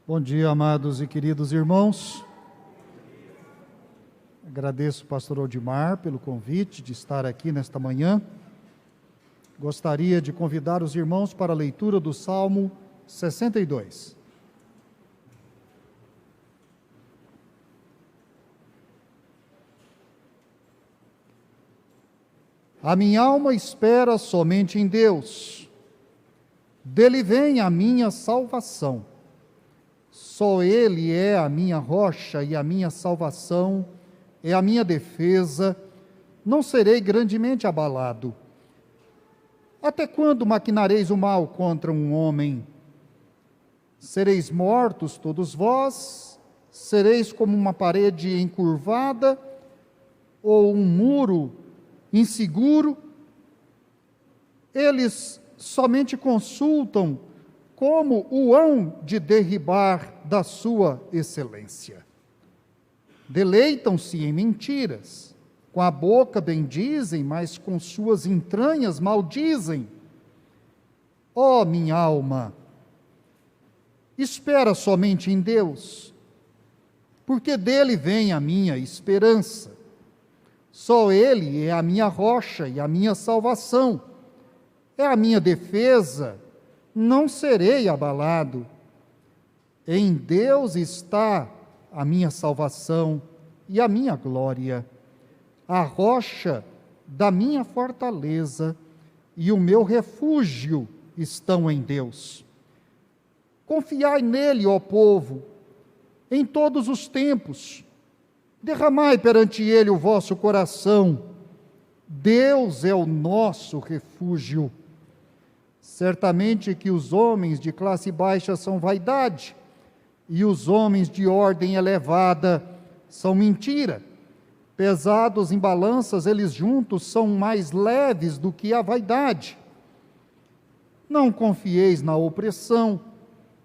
Bom dia, amados e queridos irmãos. Agradeço ao pastor Odimar pelo convite de estar aqui nesta manhã. Gostaria de convidar os irmãos para a leitura do Salmo 62. A minha alma espera somente em Deus. Dele vem a minha salvação. Só Ele é a minha rocha e a minha salvação, é a minha defesa, não serei grandemente abalado. Até quando maquinareis o mal contra um homem? Sereis mortos todos vós? Sereis como uma parede encurvada ou um muro inseguro? Eles somente consultam como o hão de derribar da sua excelência. Deleitam-se em mentiras, com a boca bendizem, mas com suas entranhas maldizem. Ó minha alma, espera somente em Deus, porque dele vem a minha esperança. Só Ele é a minha rocha e a minha salvação, é a minha defesa, não serei abalado. Em Deus está a minha salvação e a minha glória, a rocha da minha fortaleza e o meu refúgio estão em Deus. Confiai nele, ó povo, em todos os tempos, derramai perante ele o vosso coração. Deus é o nosso refúgio. Certamente que os homens de classe baixa são vaidade, e os homens de ordem elevada são mentira. Pesados em balanças, eles juntos são mais leves do que a vaidade. Não confieis na opressão,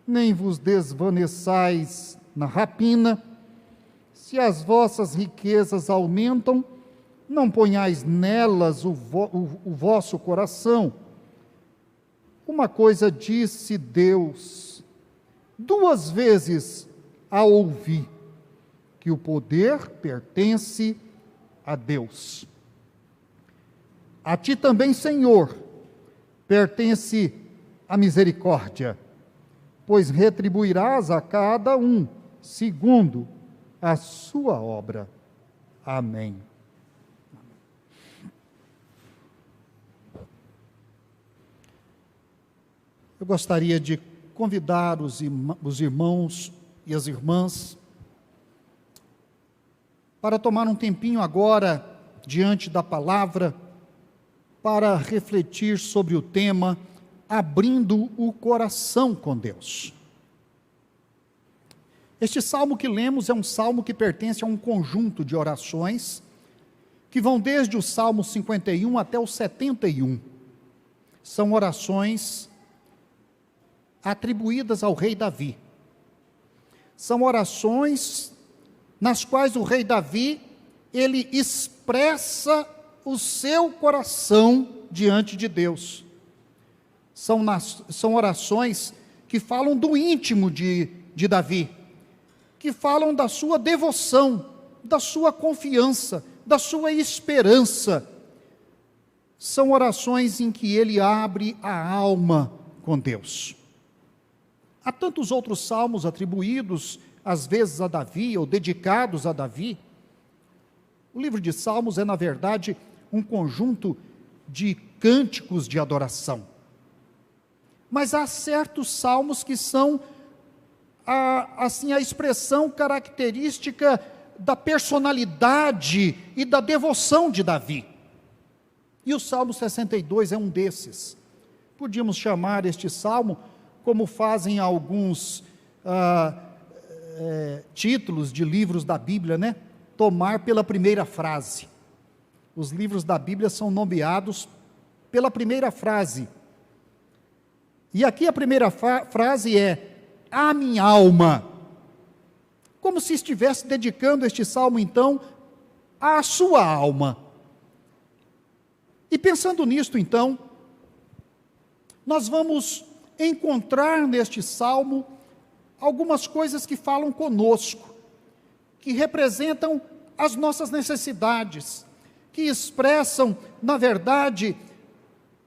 nem vos desvaneçais na rapina. Se as vossas riquezas aumentam, não ponhais nelas o vosso coração. Uma coisa disse Deus, 2 vezes a ouvi, que o poder pertence a Deus. A ti também, Senhor, pertence a misericórdia, pois retribuirás a cada um segundo a sua obra. Amém. Eu gostaria de convidar os irmãos e as irmãs para tomar um tempinho agora diante da palavra, para refletir sobre o tema abrindo o coração com Deus. Este salmo que lemos é um salmo que pertence a um conjunto de orações que vão desde o Salmo 51 até o 71. São orações atribuídas ao rei Davi. São orações nas quais o rei Davi, ele expressa o seu coração diante de Deus. São orações que falam do íntimo de Davi, que falam da sua devoção, da sua confiança, da sua esperança. São orações em que ele abre a alma com Deus. Há tantos outros salmos atribuídos, às vezes, a Davi, ou dedicados a Davi. O livro de Salmos é, na verdade, um conjunto de cânticos de adoração. Mas há certos salmos que são, a expressão característica da personalidade e da devoção de Davi. E o Salmo 62 é um desses. Podíamos chamar este salmo, como fazem alguns títulos de livros da Bíblia, né? Tomar pela primeira frase. Os livros da Bíblia são nomeados pela primeira frase. E aqui a primeira frase é: a minha alma. Como se estivesse dedicando este salmo, então, à sua alma. E pensando nisto, então, nós vamos encontrar neste salmo algumas coisas que falam conosco, que representam as nossas necessidades, que expressam, na verdade,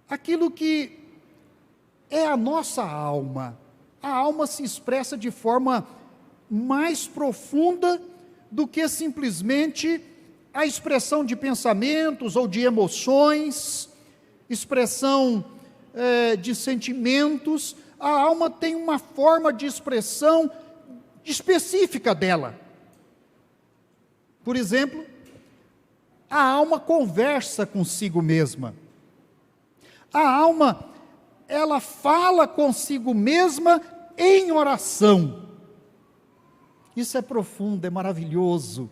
aquilo que é a nossa alma. A alma se expressa de forma mais profunda do que simplesmente a expressão de pensamentos ou de emoções, expressão de sentimentos. A alma tem uma forma de expressão específica dela. Por exemplo, a alma conversa consigo mesma. A alma, ela fala consigo mesma em oração. Isso é profundo, é maravilhoso.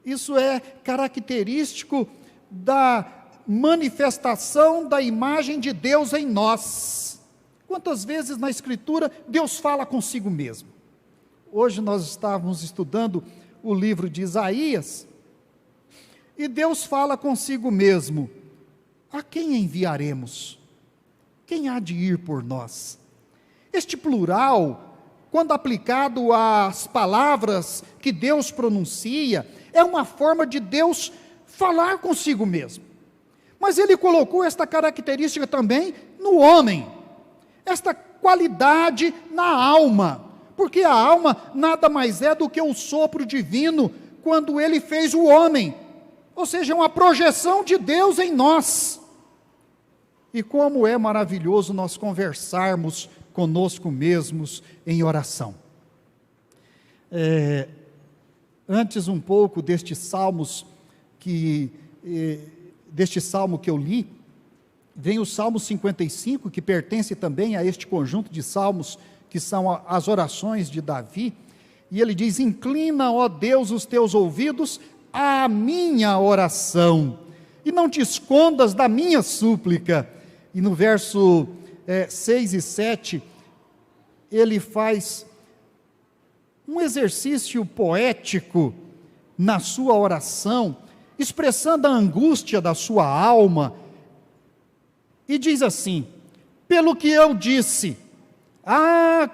Isso é característico da manifestação da imagem de Deus em nós. Quantas vezes na Escritura Deus fala consigo mesmo? Hoje nós estávamos estudando o livro de Isaías, e Deus fala consigo mesmo: a quem enviaremos? Quem há de ir por nós? Este plural, quando aplicado às palavras que Deus pronuncia, é uma forma de Deus falar consigo mesmo. Mas Ele colocou esta característica também no homem, esta qualidade na alma, porque a alma nada mais é do que o sopro divino quando Ele fez o homem, ou seja, uma projeção de Deus em nós. E como é maravilhoso nós conversarmos conosco mesmos em oração. Antes um pouco deste salmo que eu li, vem o Salmo 55, que pertence também a este conjunto de salmos que são as orações de Davi, e ele diz: inclina, ó Deus, os teus ouvidos à minha oração, e não te escondas da minha súplica. E no verso 6 e 7, ele faz um exercício poético na sua oração, expressando a angústia da sua alma, e diz assim: pelo que eu disse,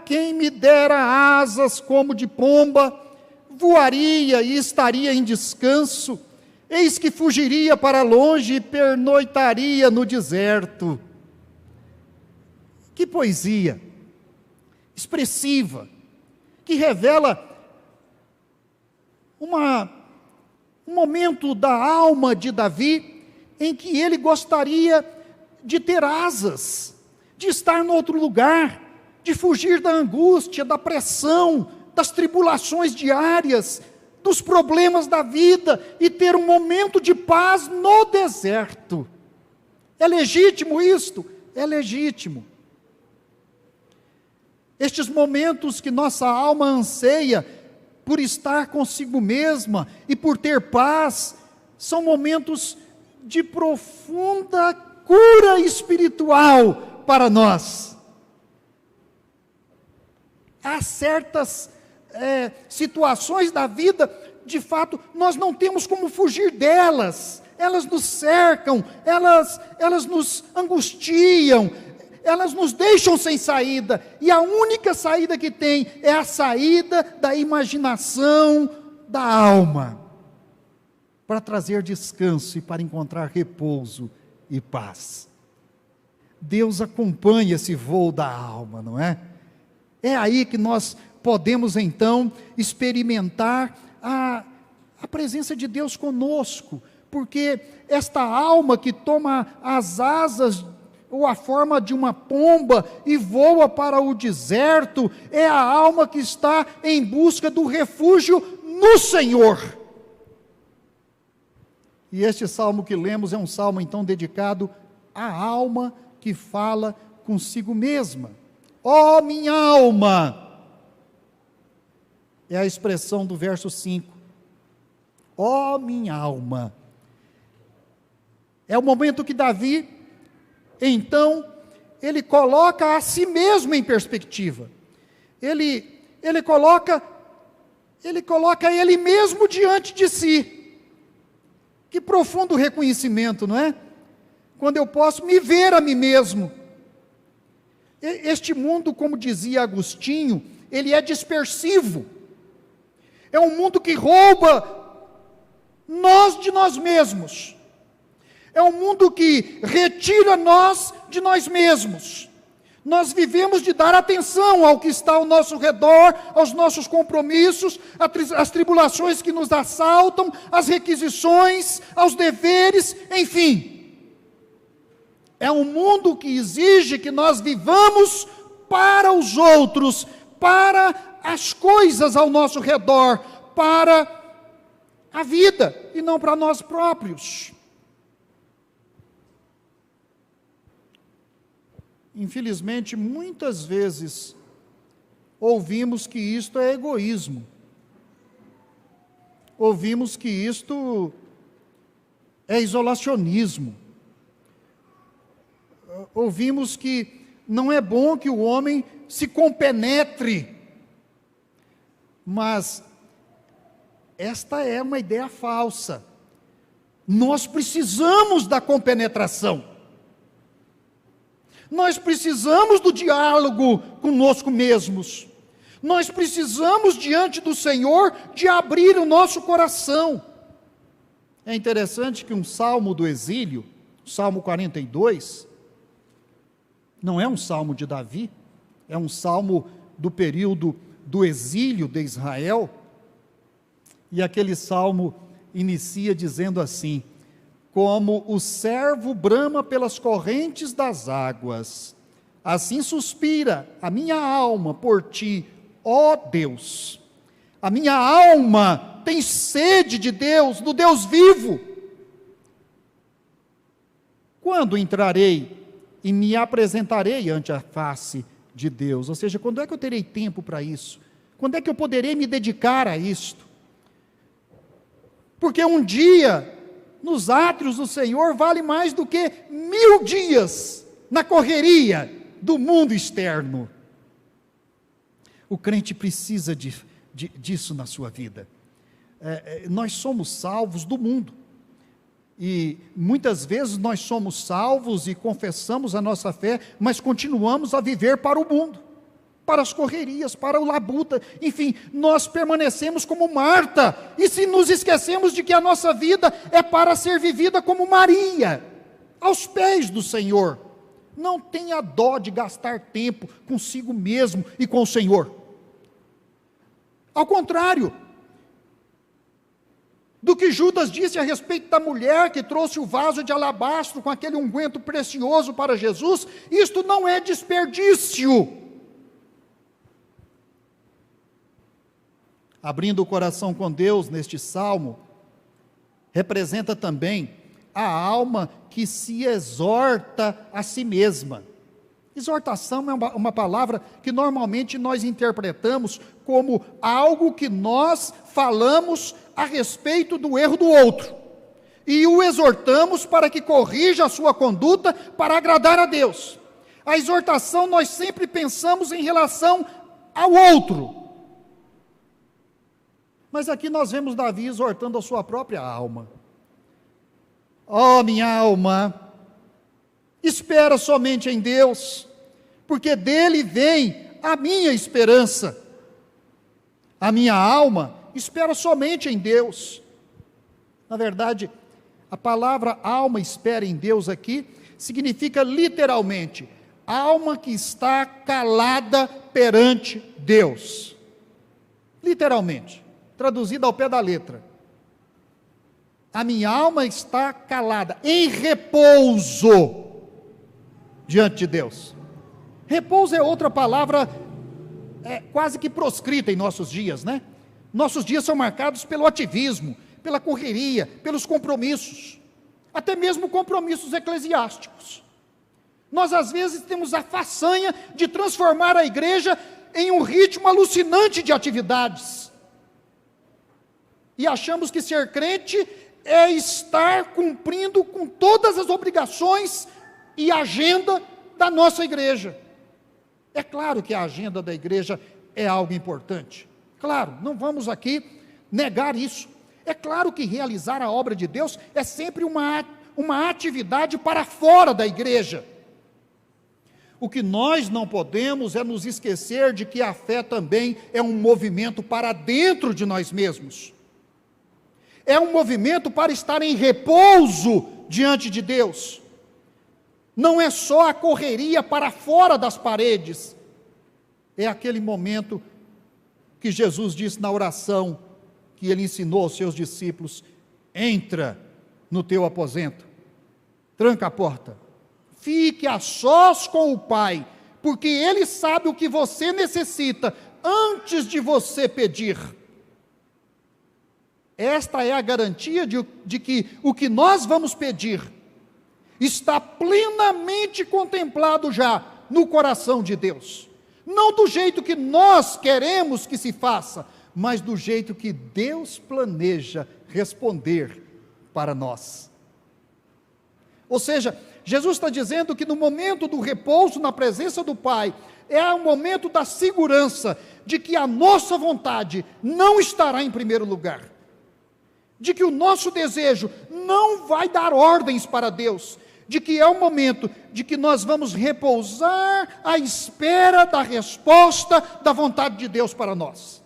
quem me dera asas como de pomba, voaria e estaria em descanso, eis que fugiria para longe e pernoitaria no deserto. Que poesia expressiva, que revela um momento da alma de Davi, em que ele gostaria de ter asas, de estar em outro lugar, de fugir da angústia, da pressão, das tribulações diárias, dos problemas da vida, e ter um momento de paz no deserto. É legítimo isto? É legítimo. Estes momentos que nossa alma anseia por estar consigo mesma e por ter paz, são momentos de profunda cura espiritual para nós. Há certas situações da vida, de fato, nós não temos como fugir delas. Elas nos cercam, elas nos angustiam, elas nos deixam sem saída, e a única saída que tem é a saída da imaginação da alma, para trazer descanso e para encontrar repouso e paz. Deus acompanha esse voo da alma, não é? É aí que nós podemos então experimentar a presença de Deus conosco, porque esta alma que toma as asas ou a forma de uma pomba e voa para o deserto, é a alma que está em busca do refúgio no Senhor. E este salmo que lemos é um salmo então dedicado à alma que fala consigo mesma. Ó minha alma, é a expressão do verso 5. Ó minha alma. É o momento que Davi, então, ele coloca a si mesmo em perspectiva. Ele coloca ele mesmo diante de si. Que profundo reconhecimento, não é? Quando eu posso me ver a mim mesmo. Este mundo, como dizia Agostinho, ele é dispersivo. É um mundo que rouba nós de nós mesmos. É um mundo que retira nós de nós mesmos. Nós vivemos de dar atenção ao que está ao nosso redor, aos nossos compromissos, às tribulações que nos assaltam, às requisições, aos deveres, enfim. É um mundo que exige que nós vivamos para os outros, para as coisas ao nosso redor, para a vida e não para nós próprios. Infelizmente, muitas vezes, ouvimos que isto é egoísmo. Ouvimos que isto é isolacionismo. Ouvimos que não é bom que o homem se compenetre. Mas esta é uma ideia falsa. Nós precisamos da compenetração. Nós precisamos do diálogo conosco mesmos. Nós precisamos, diante do Senhor, de abrir o nosso coração. É interessante que um salmo do exílio, o Salmo 42, não é um salmo de Davi, é um salmo do período do exílio de Israel. E aquele salmo inicia dizendo assim: como o servo brama pelas correntes das águas, assim suspira a minha alma por ti, ó Deus. A minha alma tem sede de Deus, do Deus vivo. Quando entrarei e me apresentarei ante a face de Deus? Ou seja, quando é que eu terei tempo para isso? Quando é que eu poderei me dedicar a isto? Porque um dia nos átrios do Senhor vale mais do que 1000 dias na correria do mundo externo. O crente precisa disso na sua vida. Nós somos salvos do mundo. E muitas vezes nós somos salvos e confessamos a nossa fé, mas continuamos a viver para o mundo, para as correrias, para o labuta, enfim, nós permanecemos como Marta, e se nos esquecemos de que a nossa vida é para ser vivida como Maria, aos pés do Senhor. Não tenha dó de gastar tempo consigo mesmo e com o Senhor. Ao contrário do que Judas disse a respeito da mulher que trouxe o vaso de alabastro com aquele unguento precioso para Jesus, isto não é desperdício. Abrindo o coração com Deus neste salmo, representa também a alma que se exorta a si mesma. Exortação é uma palavra que normalmente nós interpretamos como algo que nós falamos a respeito do erro do outro, e o exortamos para que corrija a sua conduta para agradar a Deus. A exortação nós sempre pensamos em relação ao outro, mas aqui nós vemos Davi exortando a sua própria alma. Ó minha alma, espera somente em Deus, porque dele vem a minha esperança. A minha alma espera somente em Deus. Na verdade, a palavra alma espera em Deus aqui significa literalmente alma que está calada perante Deus. Literalmente, traduzida ao pé da letra. A minha alma está calada, em repouso diante de Deus. Repouso é outra palavra quase que proscrita em nossos dias, né? Nossos dias são marcados pelo ativismo, pela correria, pelos compromissos, até mesmo compromissos eclesiásticos. Nós às vezes temos a façanha de transformar a igreja em um ritmo alucinante de atividades. E achamos que ser crente é estar cumprindo com todas as obrigações e agenda da nossa igreja. É claro que a agenda da igreja é algo importante. Claro, não vamos aqui negar isso. É claro que realizar a obra de Deus é sempre uma atividade para fora da igreja. o que nós não podemos é nos esquecer de que a fé também é um movimento para dentro de nós mesmos. É um movimento para estar em repouso diante de Deus. Não é só a correria para fora das paredes. É aquele momento que Jesus disse na oração que ele ensinou aos seus discípulos: entra no teu aposento, tranca a porta, fique a sós com o Pai, porque Ele sabe o que você necessita antes de você pedir. Esta é a garantia de que o que nós vamos pedir está plenamente contemplado já no coração de Deus. Não do jeito que nós queremos que se faça, mas do jeito que Deus planeja responder para nós. Ou seja, Jesus está dizendo que no momento do repouso na presença do Pai, é o momento da segurança de que a nossa vontade não estará em primeiro lugar, de que o nosso desejo não vai dar ordens para Deus, de que é o momento de que nós vamos repousar à espera da resposta da vontade de Deus para nós.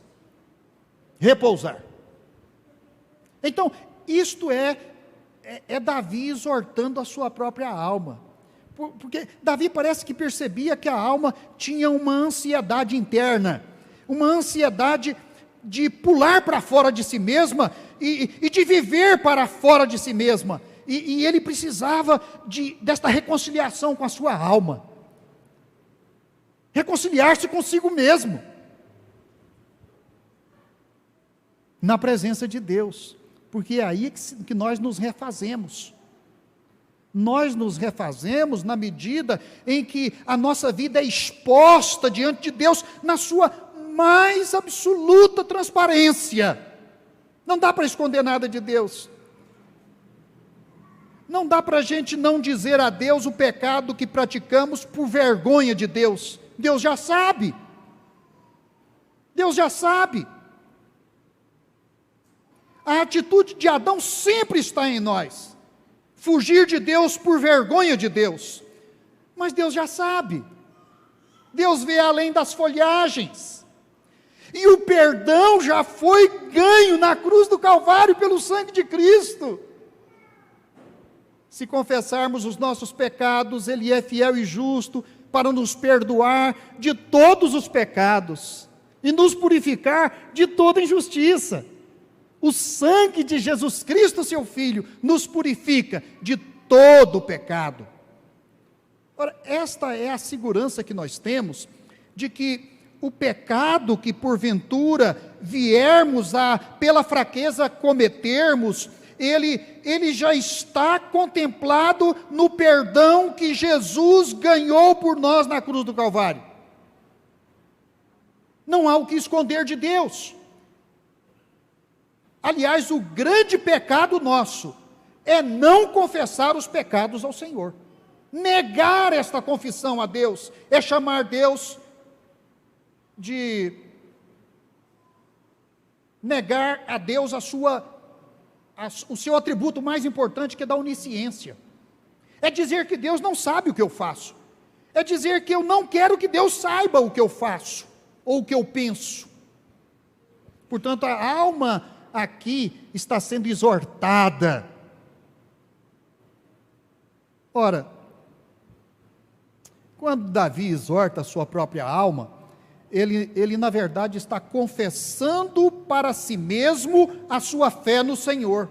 Repousar. Então, isto é Davi exortando a sua própria alma, porque Davi parece que percebia que a alma tinha uma ansiedade interna, uma ansiedade de pular para fora de si mesma e de viver para fora de si mesma, e ele precisava desta reconciliação com a sua alma, reconciliar-se consigo mesmo, na presença de Deus, porque é aí que nós nos refazemos. Nós nos refazemos na medida em que a nossa vida é exposta diante de Deus na sua mais absoluta transparência. Não dá para esconder nada de Deus. Não dá para a gente não dizer a Deus o pecado que praticamos por vergonha de Deus. Deus já sabe. Deus já sabe. A atitude de Adão sempre está em nós. Fugir de Deus por vergonha de Deus. Mas Deus já sabe. Deus vê além das folhagens. E o perdão já foi ganho na cruz do Calvário pelo sangue de Cristo. Se confessarmos os nossos pecados, Ele é fiel e justo para nos perdoar de todos os pecados e nos purificar de toda injustiça. O sangue de Jesus Cristo, seu Filho, nos purifica de todo o pecado. Ora, esta é a segurança que nós temos de que o pecado que porventura viermos pela fraqueza cometermos, ele já está contemplado no perdão que Jesus ganhou por nós na cruz do Calvário. Não há o que esconder de Deus. Aliás, o grande pecado nosso é não confessar os pecados ao Senhor. Negar esta confissão a Deus é chamar Deus de negar a Deus o seu atributo mais importante, que é da onisciência. É dizer que Deus não sabe o que eu faço. É dizer que eu não quero que Deus saiba o que eu faço ou o que eu penso. Portanto, a alma aqui está sendo exortada. Ora, quando Davi exorta a sua própria alma, ele na verdade está confessando para si mesmo a sua fé no Senhor.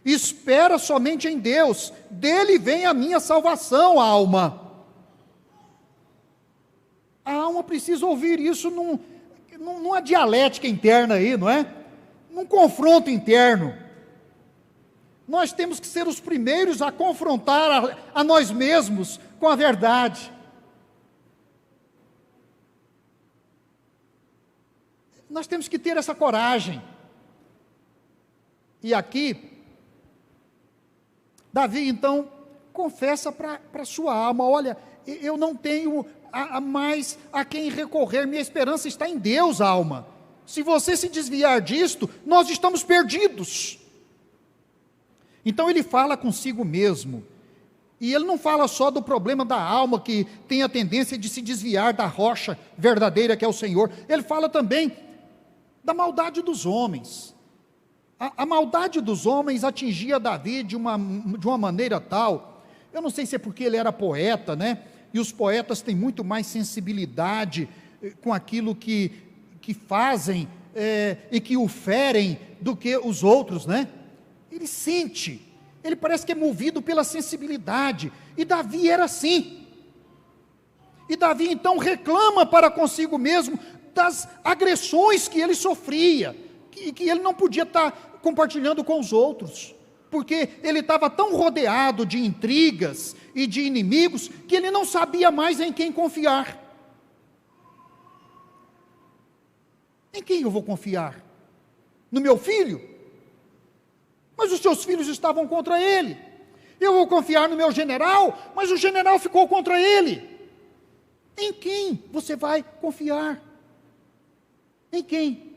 Espera somente em Deus, dele vem a minha salvação, alma. A alma precisa ouvir isso numa dialética interna aí, não é? Num confronto interno. Nós temos que ser os primeiros a confrontar a nós mesmos com a verdade. Nós temos que ter essa coragem. E aqui, Davi então confessa para a sua alma: olha, eu não tenho mais a quem recorrer, minha esperança está em Deus, alma. Se você se desviar disto, nós estamos perdidos. Então ele fala consigo mesmo, E ele não fala só do problema da alma, que tem a tendência de se desviar da rocha verdadeira que é o Senhor. Ele fala também da maldade dos homens. A maldade dos homens atingia Davi de uma maneira tal, eu não sei se é porque ele era poeta, né? E os poetas têm muito mais sensibilidade com aquilo que fazem e que o ferem do que os outros, né? Ele sente, ele parece que é movido pela sensibilidade, e Davi era assim. E Davi então reclama para consigo mesmo das agressões que ele sofria, que ele não podia estar compartilhando com os outros, porque ele estava tão rodeado de intrigas e de inimigos, que ele não sabia mais em quem confiar. Em quem eu vou confiar? No meu filho? Mas os seus filhos estavam contra ele. Eu vou confiar no meu general? Mas o general ficou contra ele. Em quem você vai confiar? Em quem?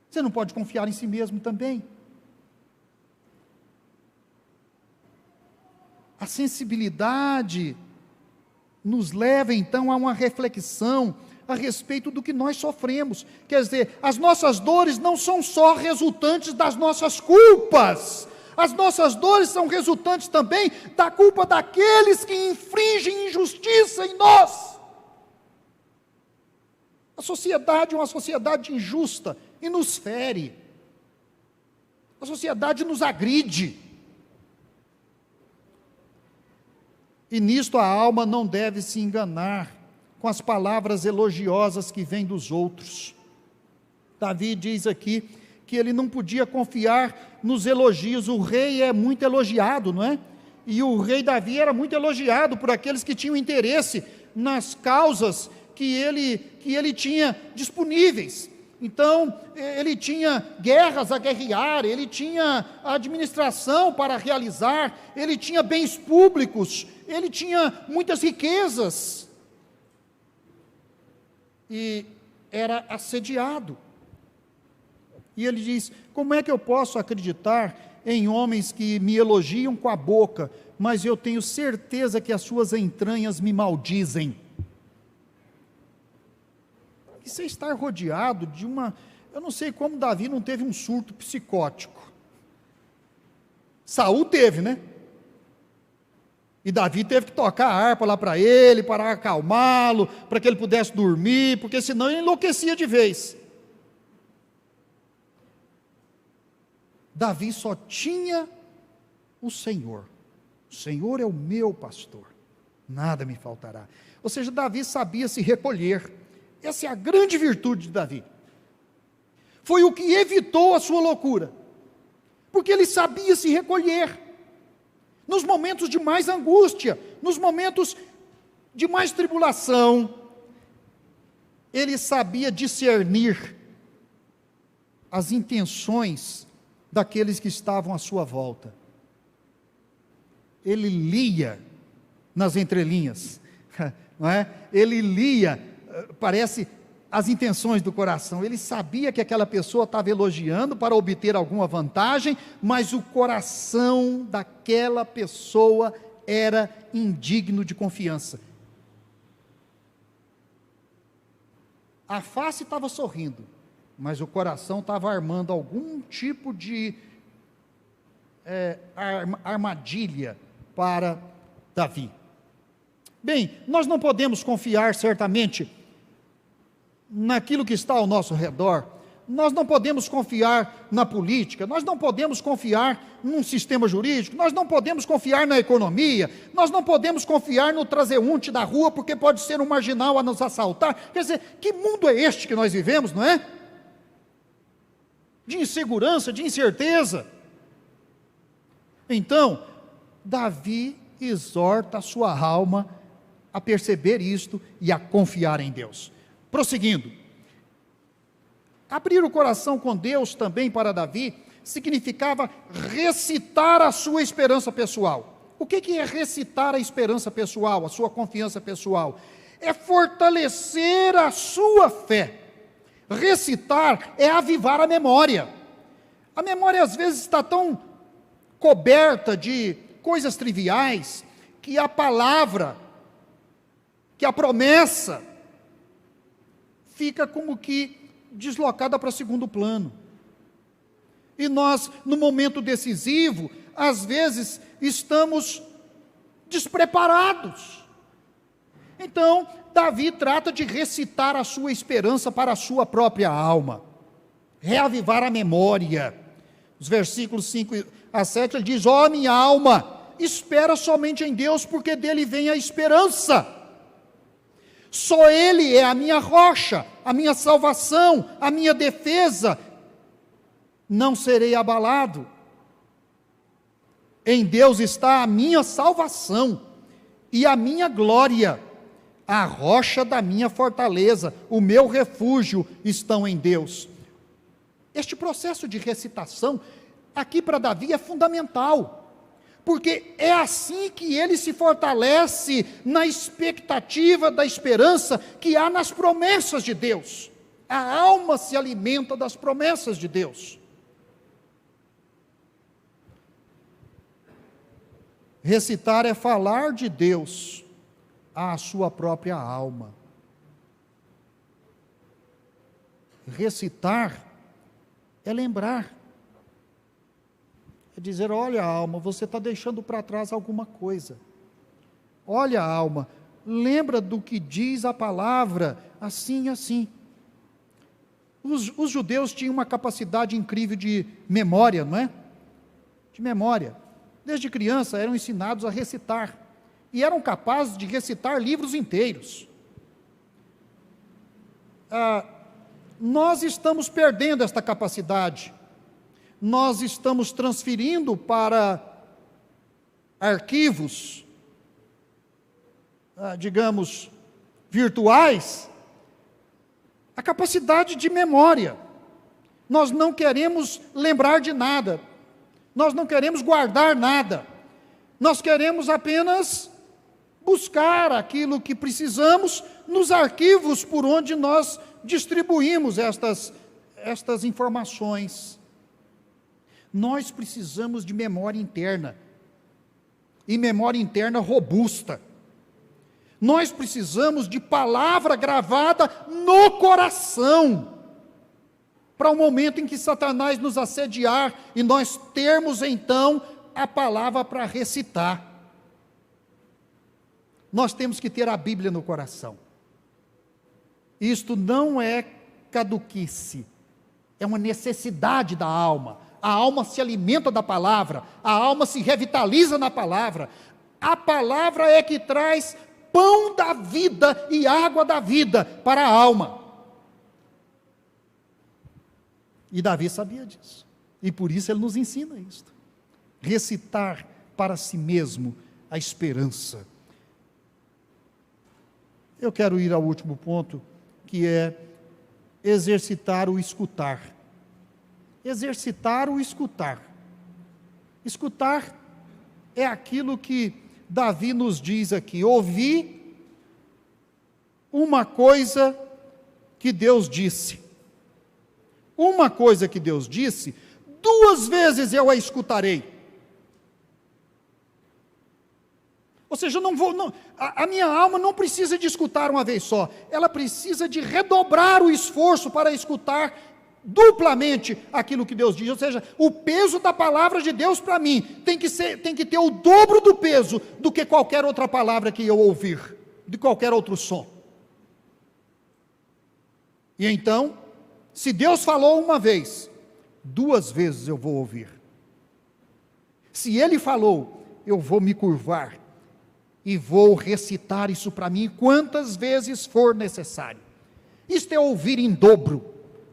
Você não pode confiar em si mesmo também. A sensibilidade nos leva então a uma reflexão a respeito do que nós sofremos. Quer dizer, as nossas dores não são só resultantes das nossas culpas. As nossas dores são resultantes também da culpa daqueles que infringem injustiça em nós. A sociedade é uma sociedade injusta e nos fere. A sociedade nos agride. E nisto a alma não deve se enganar com as palavras elogiosas que vêm dos outros. Davi diz aqui que ele não podia confiar nos elogios. O rei é muito elogiado, não é? E o rei Davi era muito elogiado por aqueles que tinham interesse nas causas que ele tinha disponíveis. Então, ele tinha guerras a guerrear, ele tinha administração para realizar, ele tinha bens públicos, ele tinha muitas riquezas. E era assediado. E ele diz: como é que eu posso acreditar em homens que me elogiam com a boca, mas eu tenho certeza que as suas entranhas me maldizem? E você estar rodeado de eu não sei como Davi não teve um surto psicótico. Saul teve, né? E Davi teve que tocar a harpa lá para ele, para acalmá-lo, para que ele pudesse dormir, porque senão ele enlouquecia de vez. Davi só tinha o Senhor. O Senhor é o meu pastor, nada me faltará. Ou seja, Davi sabia se recolher. Essa é a grande virtude de Davi. Foi o que evitou a sua loucura, porque ele sabia se recolher. Nos momentos de mais angústia, nos momentos de mais tribulação, ele sabia discernir as intenções daqueles que estavam à sua volta. Ele lia nas entrelinhas, não é? Ele lia, parece, as intenções do coração. Ele sabia que aquela pessoa estava elogiando para obter alguma vantagem, mas o coração daquela pessoa era indigno de confiança. A face estava sorrindo, mas o coração estava armando algum tipo de armadilha para Davi. Bem, nós não podemos confiar certamente naquilo que está ao nosso redor. Nós não podemos confiar na política, nós não podemos confiar num sistema jurídico, nós não podemos confiar na economia, nós não podemos confiar no transeunte da rua, porque pode ser um marginal a nos assaltar. Quer dizer, que mundo é este que nós vivemos, não é? De insegurança, de incerteza. Então, Davi exorta a sua alma a perceber isto e a confiar em Deus. Prosseguindo, abrir o coração com Deus também para Davi significava recitar a sua esperança pessoal. O que é recitar a esperança pessoal, a sua confiança pessoal? É fortalecer a sua fé. Recitar é avivar a memória. A memória às vezes está tão coberta de coisas triviais, que a palavra, que a promessa, fica como que deslocada para segundo plano. E nós, no momento decisivo, às vezes estamos despreparados. Então, Davi trata de recitar a sua esperança para a sua própria alma, reavivar a memória. Os versículos 5 a 7, ele diz: ó minha alma, espera somente em Deus, porque dele vem a esperança. Só Ele é a minha rocha, a minha salvação, a minha defesa. Não serei abalado. Em Deus está a minha salvação e a minha glória. A rocha da minha fortaleza, o meu refúgio estão em Deus. Este processo de recitação, aqui para Davi, é fundamental. Porque é assim que ele se fortalece na expectativa da esperança que há nas promessas de Deus. A alma se alimenta das promessas de Deus. Recitar é falar de Deus à sua própria alma. Recitar é lembrar. É dizer: olha, alma, você está deixando para trás alguma coisa. Olha, alma, lembra do que diz a palavra, assim e assim. Os judeus tinham uma capacidade incrível de memória, não é? De memória. Desde criança eram ensinados a recitar. E eram capazes de recitar livros inteiros. Nós estamos perdendo esta capacidade. Nós estamos transferindo para arquivos, digamos, virtuais, a capacidade de memória. Nós não queremos lembrar de nada, nós não queremos guardar nada, nós queremos apenas buscar aquilo que precisamos nos arquivos por onde nós distribuímos estas informações. Nós precisamos de memória interna, e memória interna robusta. Nós precisamos de palavra gravada no coração, para o momento em que Satanás nos assediar, e nós termos então a palavra para recitar. Nós temos que ter a Bíblia no coração. Isto não é caduquice, é uma necessidade da alma. A alma se alimenta da palavra, a alma se revitaliza na palavra. A palavra é que traz pão da vida e água da vida para a alma. E Davi sabia disso, e por isso ele nos ensina isto. Recitar para si mesmo a esperança. Eu quero ir ao último ponto, que é exercitar o escutar. Exercitar o escutar. Escutar é aquilo que Davi nos diz aqui: ouvi uma coisa que Deus disse. Uma coisa que Deus disse, 2 vezes eu a escutarei. Ou seja, a minha alma não precisa de escutar uma vez só, ela precisa de redobrar o esforço para escutar duplamente aquilo que Deus diz. Ou seja, o peso da palavra de Deus para mim tem que ter o dobro do peso do que qualquer outra palavra que eu ouvir, de qualquer outro som. E então, se Deus falou uma vez, 2 vezes eu vou ouvir. Se Ele falou, eu vou me curvar e vou recitar isso para mim quantas vezes for necessário. Isto é ouvir em dobro,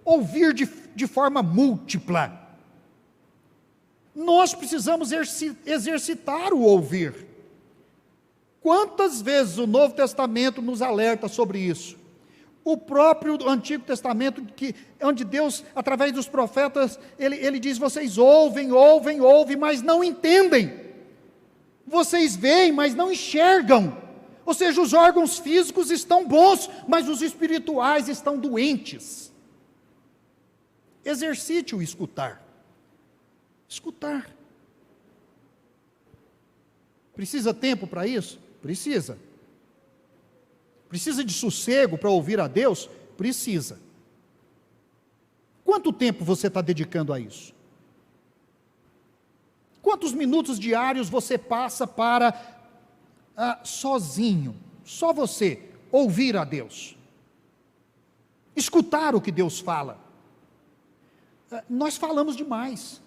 ouvir de forma múltipla. Nós precisamos exercitar o ouvir. Quantas vezes o Novo Testamento nos alerta sobre isso? O próprio Antigo Testamento, onde Deus, através dos profetas, ele diz: vocês ouvem, mas não entendem. Vocês veem, mas não enxergam. Ou seja, os órgãos físicos estão bons, mas os espirituais estão doentes. Exercite o escutar. Escutar. Precisa tempo para isso? Precisa. Precisa de sossego para ouvir a Deus? Precisa. Quanto tempo você está dedicando a isso? Quantos minutos diários você passa para, sozinho, só você, ouvir a Deus? Escutar o que Deus fala? Nós falamos demais.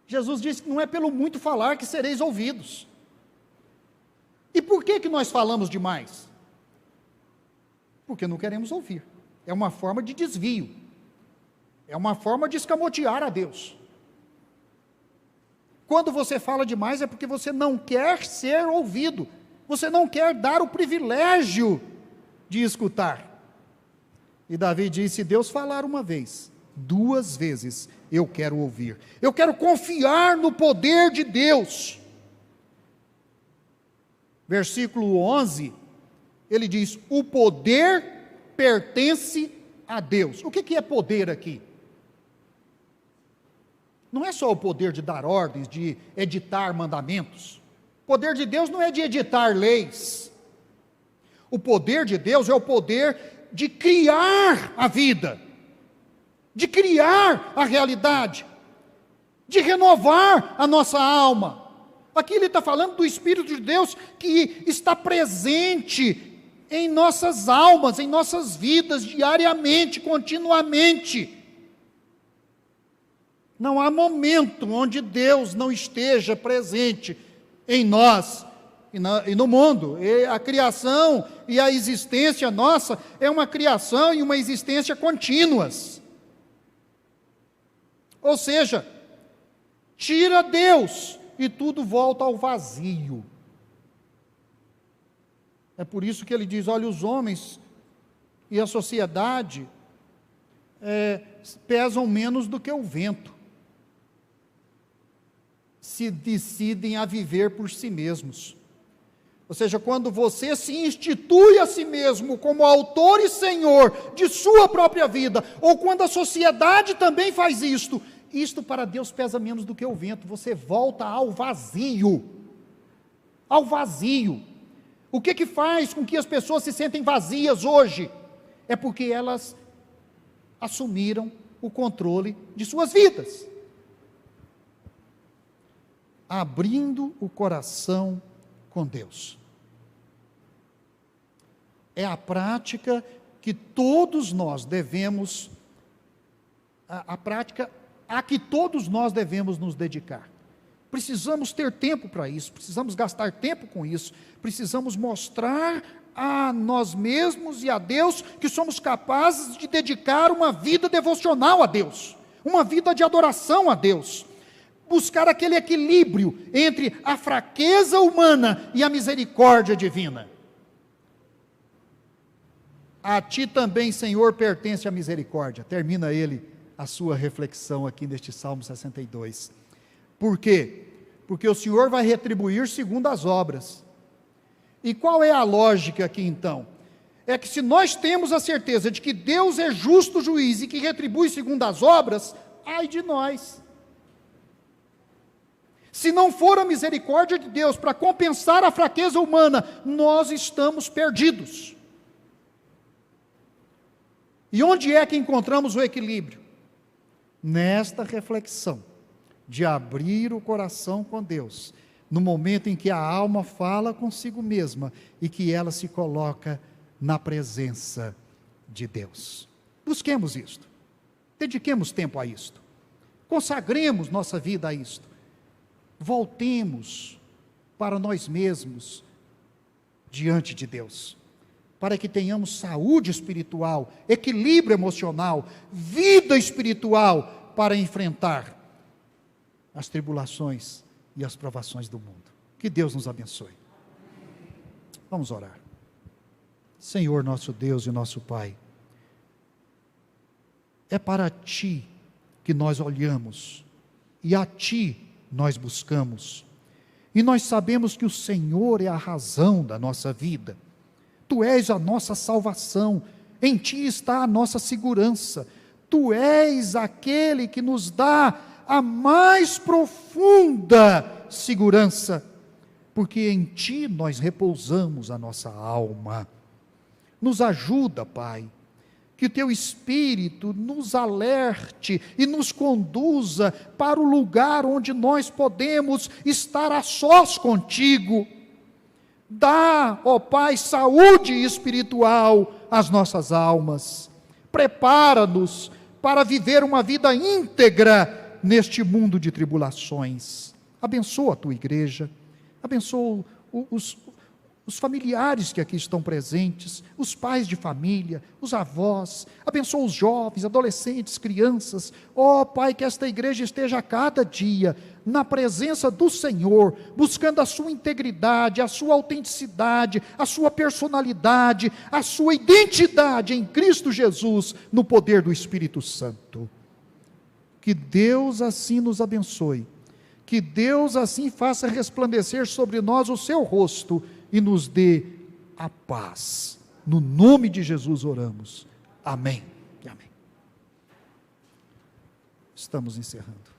Jesus disse que não é pelo muito falar que sereis ouvidos. E por que nós falamos demais? Porque não queremos ouvir. É uma forma de desvio. É uma forma de escamotear a Deus. Quando você fala demais é porque você não quer ser ouvido. Você não quer dar o privilégio de escutar. E Davi disse: se Deus falar uma vez, 2 vezes eu quero ouvir. Eu quero confiar no poder de Deus. Versículo 11, ele diz: o poder pertence a Deus. O que é poder aqui? Não é só o poder de dar ordens, de editar mandamentos. O poder de Deus não é de editar leis. O poder de Deus é o poder de criar a vida, de criar a realidade, de renovar a nossa alma. Aqui ele está falando do Espírito de Deus que está presente em nossas almas, em nossas vidas, diariamente, continuamente. Não há momento onde Deus não esteja presente em nós e no mundo. E a criação e a existência nossa é uma criação e uma existência contínuas. Ou seja, tira Deus e tudo volta ao vazio. É por isso que ele diz: olha, os homens e a sociedade pesam menos do que o vento, se decidem a viver por si mesmos. Ou seja, quando você se institui a si mesmo como autor e senhor de sua própria vida, ou quando a sociedade também faz isto para Deus pesa menos do que o vento. Você volta ao vazio. Ao vazio. O que faz com que as pessoas se sentem vazias hoje? É porque elas assumiram o controle de suas vidas. Abrindo o coração com Deus. É a prática que todos nós devemos, a prática a que todos nós devemos nos dedicar. Precisamos ter tempo para isso, precisamos gastar tempo com isso, precisamos mostrar a nós mesmos e a Deus que somos capazes de dedicar uma vida devocional a Deus, uma vida de adoração a Deus, buscar aquele equilíbrio entre a fraqueza humana e a misericórdia divina. A ti também, Senhor, pertence a misericórdia. Termina ele a sua reflexão aqui neste Salmo 62. Por quê? Porque o Senhor vai retribuir segundo as obras. E qual é a lógica aqui então? É que se nós temos a certeza de que Deus é justo juiz e que retribui segundo as obras, ai de nós. Se não for a misericórdia de Deus para compensar a fraqueza humana, nós estamos perdidos. E onde é que encontramos o equilíbrio? Nesta reflexão, de abrir o coração com Deus, no momento em que a alma fala consigo mesma e que ela se coloca na presença de Deus. Busquemos isto, dediquemos tempo a isto, consagremos nossa vida a isto, voltemos para nós mesmos diante de Deus, para que tenhamos saúde espiritual, equilíbrio emocional, vida espiritual para enfrentar as tribulações e as provações do mundo. Que Deus nos abençoe. Vamos orar. Senhor nosso Deus e nosso Pai, é para Ti que nós olhamos e a Ti nós buscamos. E nós sabemos que o Senhor é a razão da nossa vida. Tu és a nossa salvação, em Ti está a nossa segurança. Tu és aquele que nos dá a mais profunda segurança, porque em Ti nós repousamos a nossa alma. Nos ajuda, Pai, que o Teu Espírito nos alerte e nos conduza para o lugar onde nós podemos estar a sós contigo. Dá, ó Pai, saúde espiritual às nossas almas. Prepara-nos para viver uma vida íntegra neste mundo de tribulações. Abençoa a Tua igreja, abençoa os familiares que aqui estão presentes, os pais de família, os avós, abençoa os jovens, adolescentes, crianças. Ó Pai, que esta igreja esteja a cada dia na presença do Senhor, buscando a sua integridade, a sua autenticidade, a sua personalidade, a sua identidade em Cristo Jesus, no poder do Espírito Santo. Que Deus assim nos abençoe, que Deus assim faça resplandecer sobre nós o seu rosto e nos dê a paz. No nome de Jesus oramos. Amém. Amém. Estamos encerrando.